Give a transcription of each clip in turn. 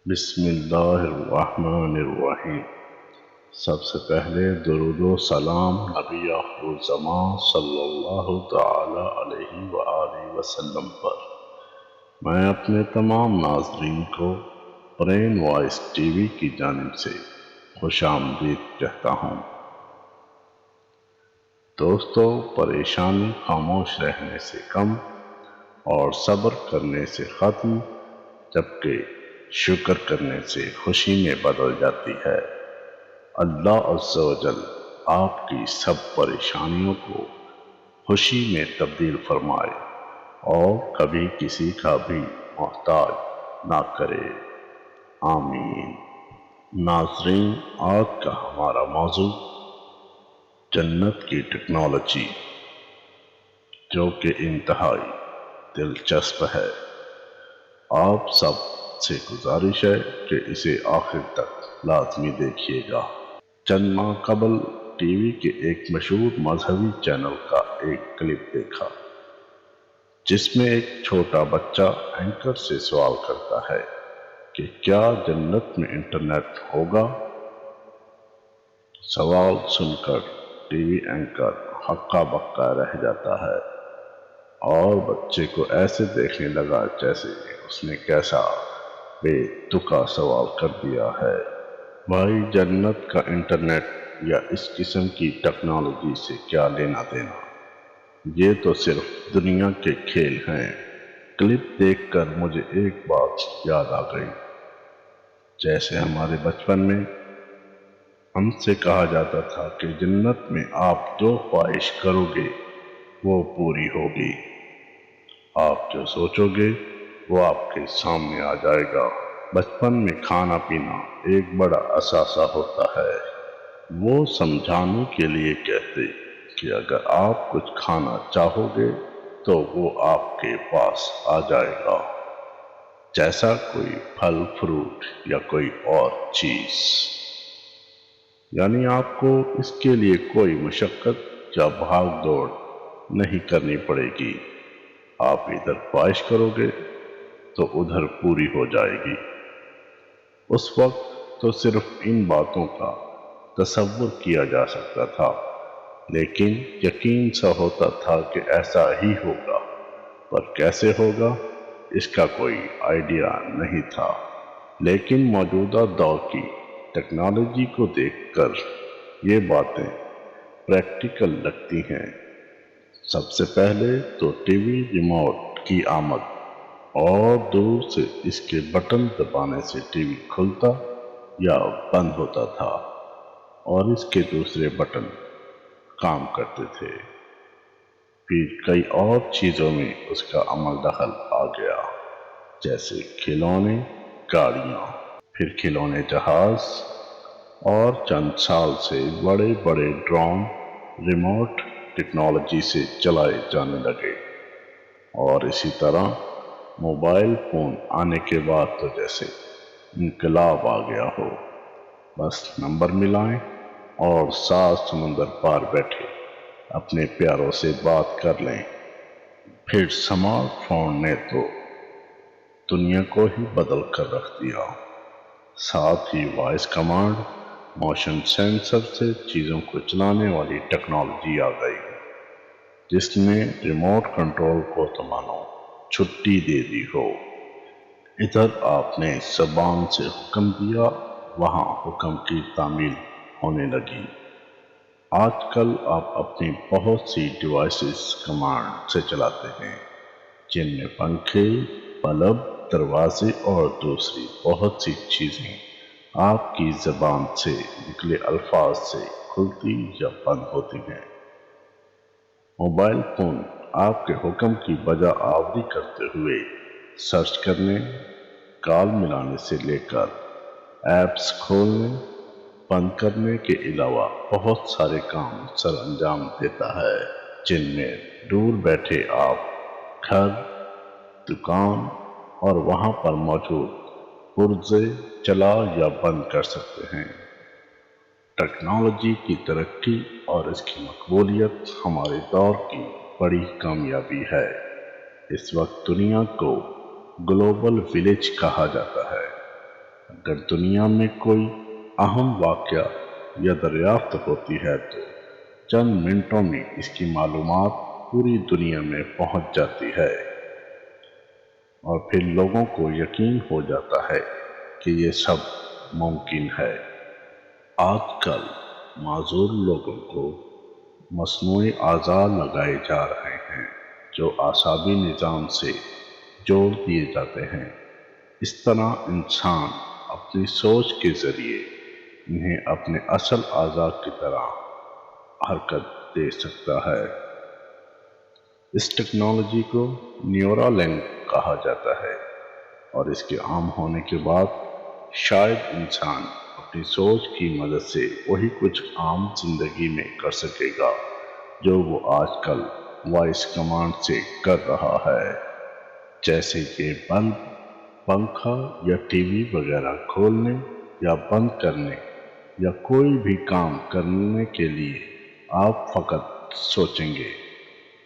بسم اللہ الرحمن الرحیم۔ سب سے پہلے درود و سلام نبی آخر الزمان صلی اللہ تعالی علیہ وآلہ وسلم پر۔ میں اپنے تمام ناظرین کو برین وائس ٹی وی کی جانب سے خوش آمدید کہتا ہوں۔ دوستو، پریشانی خاموش رہنے سے کم اور صبر کرنے سے ختم، جبکہ شکر کرنے سے خوشی میں بدل جاتی ہے۔ اللہ عز و جل آپ کی سب پریشانیوں کو خوشی میں تبدیل فرمائے اور کبھی کسی کا بھی محتاج نہ کرے، آمین۔ ناظرین، آج کا ہمارا موضوع جنت کی ٹیکنالوجی، جو کہ انتہائی دلچسپ ہے۔ آپ سب سے گزارش ہے کہ اسے آخر تک لازمی دیکھیے گا۔ چند ماہ قبل ٹی وی کے ایک مشہور مذہبی چینل کا ایک کلپ دیکھا، جس میں ایک چھوٹا بچہ اینکر سے سوال کرتا ہے کہ کیا جنت میں انٹرنیٹ ہوگا؟ سوال سن کر ٹی وی اینکر ہکا بکا رہ جاتا ہے اور بچے کو ایسے دیکھنے لگا جیسے اس نے کیسا بے تکا سوال کر دیا ہے۔ بھائی، جنت کا انٹرنیٹ یا اس قسم کی ٹیکنالوجی سے کیا لینا دینا؟ یہ تو صرف دنیا کے کھیل ہیں۔ کلپ دیکھ کر مجھے ایک بات یاد آ گئی۔ جیسے ہمارے بچپن میں ہم سے کہا جاتا تھا کہ جنت میں آپ جو خواہش کرو گے وہ پوری ہوگی، آپ جو سوچو گے وہ آپ کے سامنے آ جائے گا۔ بچپن میں کھانا پینا ایک بڑا اثاثہ ہوتا ہے۔ وہ سمجھانے کے لیے کہتے کہ اگر آپ کچھ کھانا چاہو گے تو وہ آپ کے پاس آ جائے گا، جیسا کوئی پھل فروٹ یا کوئی اور چیز۔ یعنی آپ کو اس کے لیے کوئی مشقت یا بھاگ دوڑ نہیں کرنی پڑے گی۔ آپ ادھر خواہش کرو گے تو ادھر پوری ہو جائے گی۔ اس وقت تو صرف ان باتوں کا تصور کیا جا سکتا تھا، لیکن یقین سا ہوتا تھا کہ ایسا ہی ہوگا، پر کیسے ہوگا اس کا کوئی آئیڈیا نہیں تھا۔ لیکن موجودہ دور کی ٹیکنالوجی کو دیکھ کر یہ باتیں پریکٹیکل لگتی ہیں۔ سب سے پہلے تو ٹی وی ریموٹ کی آمد اور دور سے اس کے بٹن دبانے سے ٹی وی کھلتا یا بند ہوتا تھا اور اس کے دوسرے بٹن کام کرتے تھے۔ پھر کئی اور چیزوں میں اس کا عمل دخل آ گیا، جیسے کھلونے، گاڑیاں، پھر کھلونے جہاز، اور چند سال سے بڑے بڑے ڈرون ریموٹ ٹیکنالوجی سے چلائے جانے لگے۔ اور اسی طرح موبائل فون آنے کے بعد تو جیسے انقلاب آ گیا ہو۔ بس نمبر ملائیں اور 7 سمندر پار بیٹھے اپنے پیاروں سے بات کر لیں۔ پھر سمارٹ فون نے تو دنیا کو ہی بدل کر رکھ دیا۔ ساتھ ہی وائس کمانڈ، موشن سینسر سے چیزوں کو چلانے والی ٹیکنالوجی آ گئی، جس نے ریموٹ کنٹرول کو تو مانو چھٹی دے دی ہو۔ ادھر آپ نے زبان سے حکم دیا، وہاں حکم کی تعمیل ہونے لگی۔ آج کل آپ اپنی بہت سی ڈیوائسز کمانڈ سے چلاتے ہیں، جن میں پنکھے، بلب، دروازے اور دوسری بہت سی چیزیں آپ کی زبان سے نکلے الفاظ سے کھلتی یا بند ہوتی ہیں۔ موبائل فون آپ کے حکم کی بجا آوری کرتے ہوئے سرچ کرنے، کال ملانے سے لے کر ایپس کھولنے بند کرنے کے علاوہ بہت سارے کام سر انجام دیتا ہے، جن میں دور بیٹھے آپ گھر، دکان اور وہاں پر موجود پرزے چلا یا بند کر سکتے ہیں۔ ٹیکنالوجی کی ترقی اور اس کی مقبولیت ہمارے دور کی بڑی کامیابی ہے۔ اس وقت دنیا کو گلوبل ولیج کہا جاتا ہے۔ اگر دنیا میں کوئی اہم واقعہ یا دریافت ہوتی ہے تو چند منٹوں میں اس کی معلومات پوری دنیا میں پہنچ جاتی ہے اور پھر لوگوں کو یقین ہو جاتا ہے کہ یہ سب ممکن ہے۔ آج کل معذور لوگوں کو مصنوعی اعضاء لگائے جا رہے ہیں جو اعصابی نظام سے جوڑ دیے جاتے ہیں۔ اس طرح انسان اپنی سوچ کے ذریعے انہیں اپنے اصل اعضاء کی طرح حرکت دے سکتا ہے۔ اس ٹیکنالوجی کو نیورالنک کہا جاتا ہے اور اس کے عام ہونے کے بعد شاید انسان اپنی سوچ کی مدد سے وہی کچھ عام زندگی میں کر سکے گا جو وہ آج کل وائس کمانڈ سے کر رہا ہے، جیسے کہ بلب، پنکھا یا ٹی وی وغیرہ کھولنے یا بند کرنے یا کوئی بھی کام کرنے کے لیے آپ فقط سوچیں گے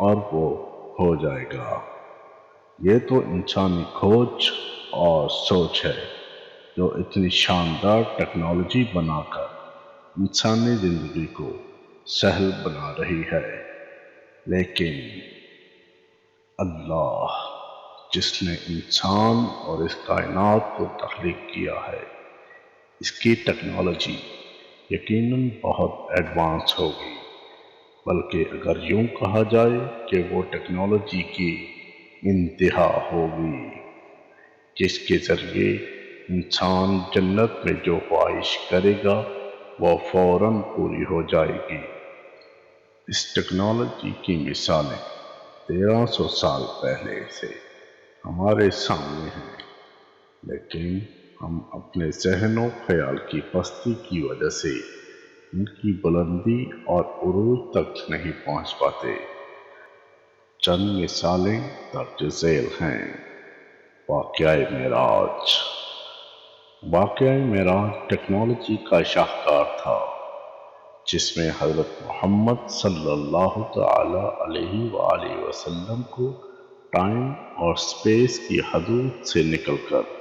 اور وہ ہو جائے گا۔ یہ تو انسانی کھوج اور سوچ ہے جو اتنی شاندار ٹیکنالوجی بنا کر انسانی زندگی کو سہل بنا رہی ہے، لیکن اللہ جس نے انسان اور اس کائنات کو تخلیق کیا ہے، اس کی ٹیکنالوجی یقیناً بہت ایڈوانس ہوگی، بلکہ اگر یوں کہا جائے کہ وہ ٹیکنالوجی کی انتہا ہوگی جس کے ذریعے انسان جنت میں جو خواہش کرے گا وہ فوراً پوری ہو جائے گی۔ اس ٹیکنالوجی کی مثالیں 1300 سال پہلے سے ہمارے سامنے ہیں، لیکن ہم اپنے ذہن و خیال کی پستی کی وجہ سے ان کی بلندی اور عروج تک نہیں پہنچ پاتے۔ چند مثالیں درج ذیل ہیں۔ واقعہ معراج۔ واقعہ معراج ٹیکنالوجی کا شاہکار تھا جس میں حضرت محمد صلی اللہ تعالی علیہ وآلہ وسلم کو ٹائم اور اسپیس کی حدود سے نکل کر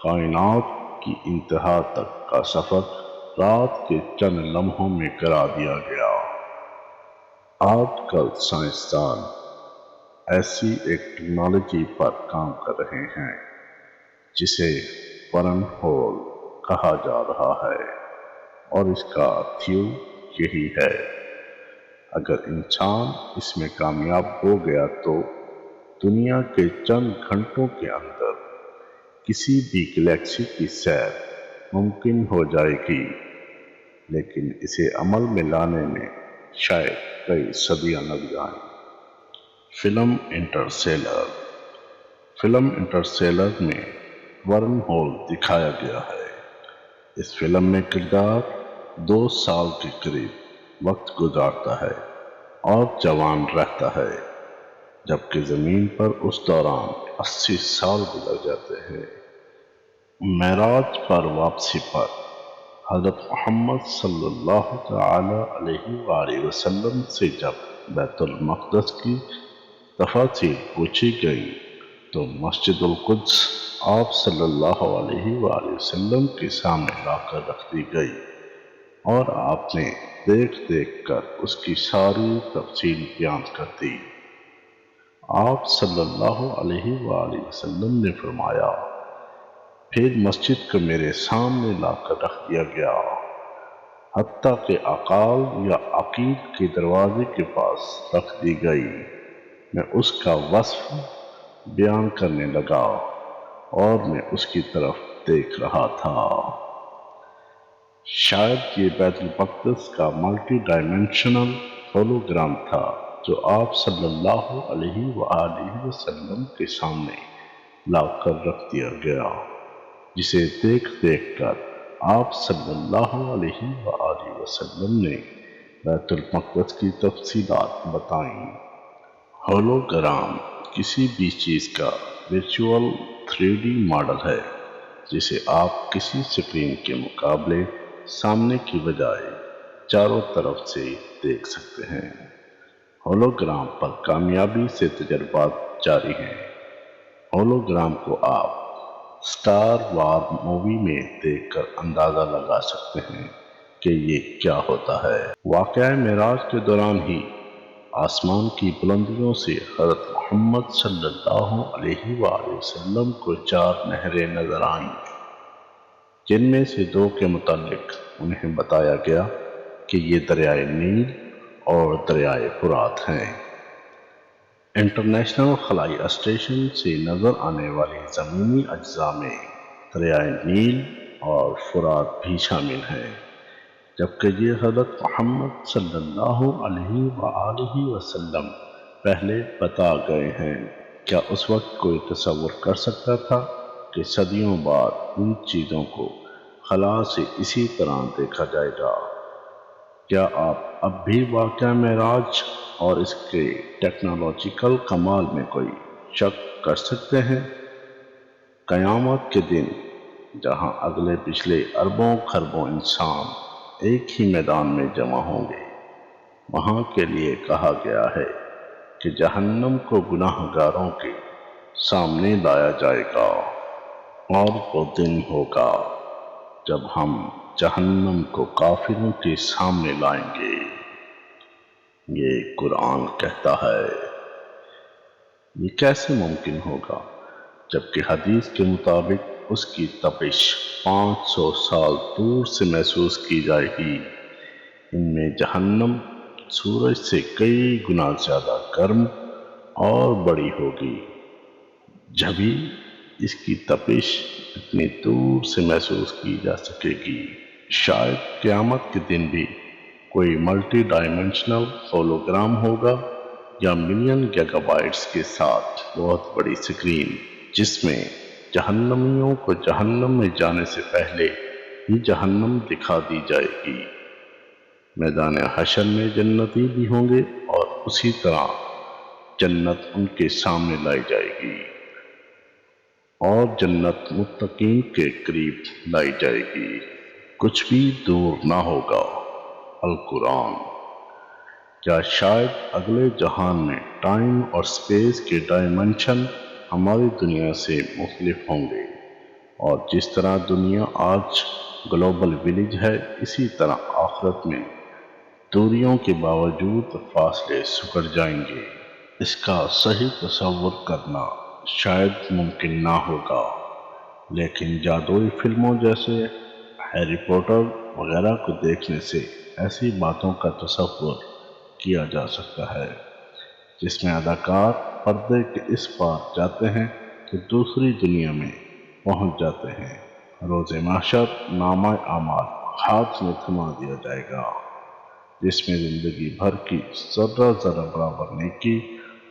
کائنات کی انتہا تک کا سفر رات کے چند لمحوں میں کرا دیا گیا۔ آج کل سائنسدان ایسی ایک ٹیکنالوجی پر کام کر رہے ہیں جسے ورم ہول کہا جا رہا ہے، اور اس کا تھیو یہی ہے، اگر انسان اس میں کامیاب ہو گیا تو دنیا کے چند گھنٹوں کے اندر کسی بھی گلیکسی کی سیر ممکن ہو جائے گی، لیکن اسے عمل میں لانے میں شاید کئی صدیاں لگ جائیں۔ Film interstellar. فلم انٹرسٹیلر میں ورم ہول دکھایا گیا ہے۔ اس فلم میں کردار 2 سال کے قریب وقت گزارتا ہے اور جوان رہتا ہے، جبکہ زمین پر اس دوران 80 سال گزر جاتے ہیں۔ معراج پر واپسی پر حضرت محمد صلی اللہ تعالی علیہ وآلہ وسلم سے جب بیت المقدس کی تفاصیل پوچھی گئی تو مسجد القدس آپ صلی اللہ علیہ وآلہ وسلم کے سامنے لا کر رکھ دی گئی اور آپ نے دیکھ دیکھ کر اس کی ساری تفصیل بیان کر دی۔ آپ صلی اللہ علیہ وآلہ وسلم نے فرمایا، پھر مسجد کو میرے سامنے لا کر رکھ دیا گیا، حتیٰ کہ عقال یا عقیق کے دروازے کے پاس رکھ دی گئی۔ میں اس کا وصف بیان کرنے لگا اور میں اس کی طرف دیکھ رہا تھا۔ شاید یہ بیت المقدس کا ملٹی ڈائمینشنل ہولوگرام تھا جو آپ صلی اللہ علیہ وآلہ وسلم کے سامنے لا کر رکھ دیا گیا، جسے دیکھ دیکھ کر آپ صلی اللہ علیہ وآلہ وسلم نے بیت المقدس کی تفصیلات بتائیں۔ ہولوگرام کسی بھی چیز کا ورچوئل 3D ماڈل ہے جسے آپ کسی سکرین کے مقابلے سامنے کی بجائے چاروں طرف سے دیکھ سکتے ہیں۔ ہولوگرام پر کامیابی سے تجربات جاری ہیں۔ ہولوگرام کو آپ اسٹار وار مووی میں دیکھ کر اندازہ لگا سکتے ہیں کہ یہ کیا ہوتا ہے۔ واقعہ معراج کے دوران ہی آسمان کی بلندیوں سے حضرت محمد صلی اللہ علیہ وآلہ وسلم کو 4 نہریں نظر آئیں، جن میں سے 2 کے متعلق انہیں بتایا گیا کہ یہ دریائے نیل اور دریائے فرات ہیں۔ انٹرنیشنل خلائی اسٹیشن سے نظر آنے والی زمینی اجزاء میں دریائے نیل اور فرات بھی شامل ہیں، جبکہ یہ حضرت محمد صلی اللہ علیہ وآلہ وسلم پہلے بتا گئے ہیں۔ کیا اس وقت کوئی تصور کر سکتا تھا کہ صدیوں بعد ان چیزوں کو خلا سے اسی طرح دیکھا جائے گا؟ کیا آپ اب بھی واقعہ معراج اور اس کے ٹیکنالوجیکل کمال میں کوئی شک کر سکتے ہیں؟ قیامت کے دن جہاں اگلے پچھلے اربوں خربوں انسان ایک ہی میدان میں جمع ہوں گے، وہاں کے لیے کہا گیا ہے کہ جہنم کو گناہ گاروں کے سامنے لایا جائے گا، اور وہ دن ہوگا جب ہم جہنم کو کافروں کے سامنے لائیں گے۔ یہ قرآن کہتا ہے۔ یہ کیسے ممکن ہوگا جبکہ حدیث کے مطابق اس کی تپش 500 سال دور سے محسوس کی جائے گی۔ ان میں جہنم سورج سے کئی گنا زیادہ گرم اور بڑی ہوگی، جبھی اس کی تپش اتنی دور سے محسوس کی جا سکے گی۔ شاید قیامت کے دن بھی کوئی ملٹی ڈائمینشنل ہولوگرام ہوگا یا ملین گیگا بائٹس کے ساتھ بہت بڑی اسکرین، جس میں جہنمیوں کو جہنم میں جانے سے پہلے ہی جہنم دکھا دی جائے گی۔ میدان حشر میں جنتی بھی ہوں گے اور اسی طرح جنت ان کے سامنے لائی جائے گی، اور جنت متقین کے قریب لائی جائے گی۔ کچھ بھی دور نہ ہوگا۔ القرآن۔ کیا شاید اگلے جہان میں ٹائم اور اسپیس کے ڈائمنشن ہماری دنیا سے مختلف ہوں گے، اور جس طرح دنیا آج گلوبل ولیج ہے، اسی طرح آخرت میں دوریوں کے باوجود فاصلے سکڑ جائیں گے۔ اس کا صحیح تصور کرنا شاید ممکن نہ ہوگا، لیکن جادوئی فلموں جیسے ہیری پوٹر وغیرہ کو دیکھنے سے ایسی باتوں کا تصور کیا جا سکتا ہے، جس میں اداکار پردے کے اس پار جاتے ہیں تو دوسری دنیا میں پہنچ جاتے ہیں۔ روز محشر نامہ اعمال ہاتھ میں تھما دیا جائے گا، جس میں زندگی بھر کی ذرہ ذرہ برابر نیکی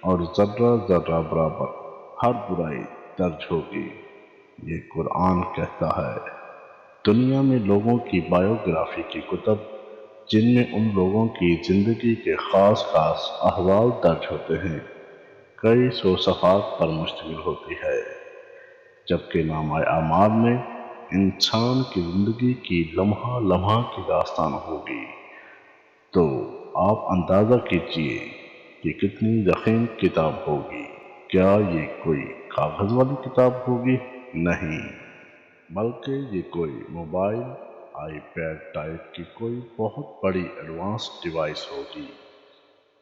اور ذرہ ذرہ برابر ہر برائی درج ہوگی۔ یہ قرآن کہتا ہے۔ دنیا میں لوگوں کی بائیوگرافی کی کتب، جن میں ان لوگوں کی زندگی کے خاص خاص احوال درج ہوتے ہیں، کئی 100 صفحات پر مشتمل ہوتی ہے، جبکہ نامہ اعمال میں انسان کی زندگی کی لمحہ لمحہ کی داستان ہوگی۔ تو آپ اندازہ کیجئے کہ کتنی ضخیم کتاب ہوگی۔ کیا یہ کوئی کاغذ والی کتاب ہوگی؟ نہیں، بلکہ یہ کوئی موبائل آئی پیڈ ٹائپ کی کوئی بہت بڑی ایڈوانس ڈیوائس ہوگی،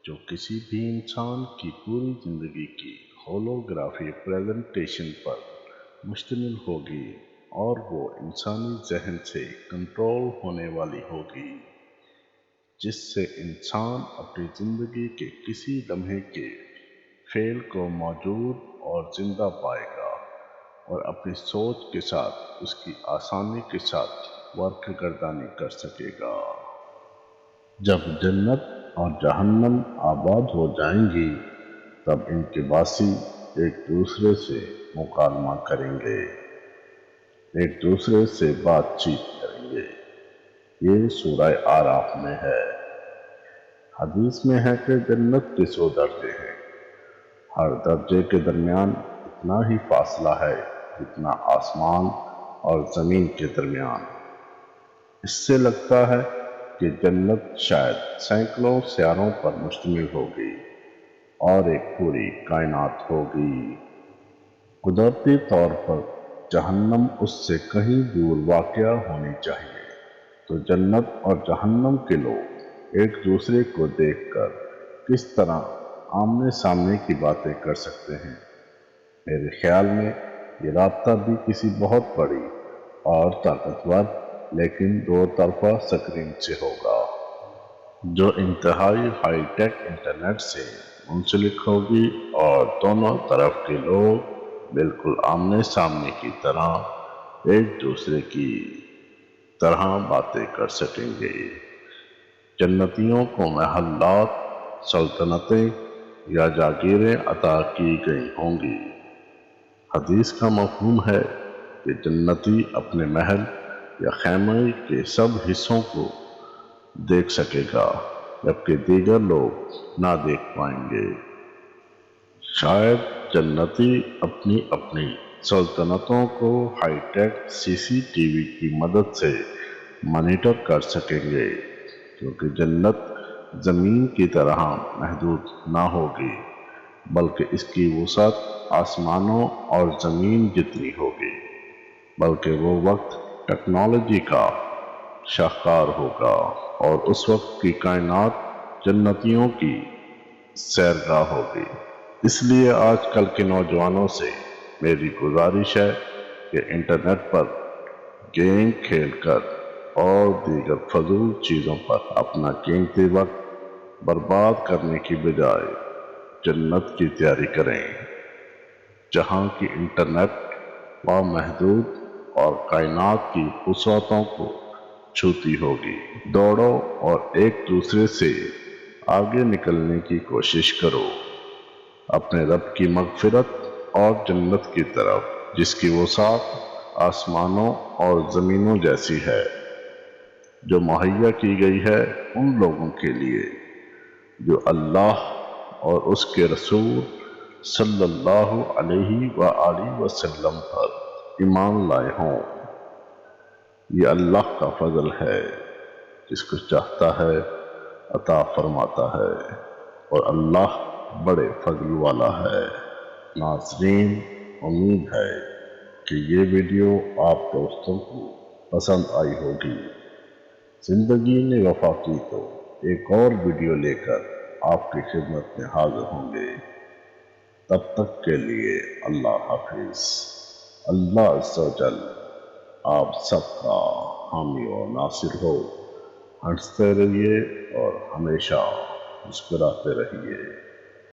جو کسی بھی انسان کی پوری زندگی کی ہولوگرافی پریزنٹیشن پر مشتمل ہوگی، اور وہ انسانی ذہن سے کنٹرول ہونے والی ہوگی، جس سے انسان اپنی زندگی کے کسی لمحے کے فعل کو موجود اور زندہ پائے گا، اور اپنی سوچ کے ساتھ اس کی آسانی کے ساتھ ورک گردانی کر سکے گا۔ جب جنت اور جہنم آباد ہو جائیں گی، تب ان کے باسی ایک دوسرے سے مکالمہ کریں گے، ایک دوسرے سے بات چیت کریں گے۔ یہ سورہ اعراف میں ہے۔ حدیث میں ہے کہ جنت کے 100 درجے ہیں، ہر درجے کے درمیان اتنا ہی فاصلہ ہے جتنا آسمان اور زمین کے درمیان۔ اس سے لگتا ہے کہ جنت شاید سینکڑوں سیاروں پر مشتمل ہوگی اور ایک پوری کائنات ہوگی۔ قدرتی طور پر جہنم اس سے کہیں دور واقع ہونی چاہیے، تو جنت اور جہنم کے لوگ ایک دوسرے کو دیکھ کر کس طرح آمنے سامنے کی باتیں کر سکتے ہیں؟ میرے خیال میں یہ رابطہ بھی کسی بہت بڑی اور طاقتور لیکن دو طرفہ سکرین سے ہوگا، جو انتہائی ہائی ٹیک انٹرنیٹ سے منسلک ہوگی، اور دونوں طرف کے لوگ بالکل آمنے سامنے کی طرح ایک دوسرے کی طرح باتیں کر سکیں گے۔ جنتیوں کو محلات، سلطنتیں یا جاگیریں عطا کی گئی ہوں گی۔ حدیث کا مفہوم ہے کہ جنتی اپنے محل یا خیمے کے سب حصوں کو دیکھ سکے گا، جبکہ دیگر لوگ نہ دیکھ پائیں گے۔ شاید جنتی اپنی اپنی سلطنتوں کو ہائی ٹیک سی سی ٹی وی کی مدد سے مانیٹر کر سکیں گے، کیونکہ جنت زمین کی طرح محدود نہ ہوگی، بلکہ اس کی وسعت آسمانوں اور زمین جتنی ہوگی، بلکہ وہ وقت ٹیکنالوجی کا شاہکار ہوگا، اور اس وقت کی کائنات جنتیوں کی سیرگاہ ہوگی۔ اس لیے آج کل کے نوجوانوں سے میری گزارش ہے کہ انٹرنیٹ پر گیم کھیل کر اور دیگر فضول چیزوں پر اپنا قیمتی وقت برباد کرنے کی بجائے جنت کی تیاری کریں، جہاں کی انٹرنیٹ لامحدود اور کائنات کی وسعتوں کو چھوتی ہوگی۔ دوڑو اور ایک دوسرے سے آگے نکلنے کی کوشش کرو، اپنے رب کی مغفرت اور جنت کی طرف، جس کی وسعت آسمانوں اور زمینوں جیسی ہے، جو مہیا کی گئی ہے ان لوگوں کے لیے جو اللہ اور اس کے رسول صلی اللہ علیہ وآلہ وسلم پر ایمان لائے ہوں۔ یہ اللہ کا فضل ہے، جس کو چاہتا ہے عطا فرماتا ہے، اور اللہ بڑے فضل والا ہے۔ ناظرین، امید ہے کہ یہ ویڈیو آپ دوستوں کو پسند آئی ہوگی۔ زندگی نے وفا کی تو ایک اور ویڈیو لے کر آپ کی خدمت میں حاضر ہوں گے۔ تب تک کے لیے اللہ حافظ۔ اللہ عز و جل آپ سب کا حامی و ناصر ہو۔ ہنستے رہیے اور ہمیشہ مسکراتے رہیے۔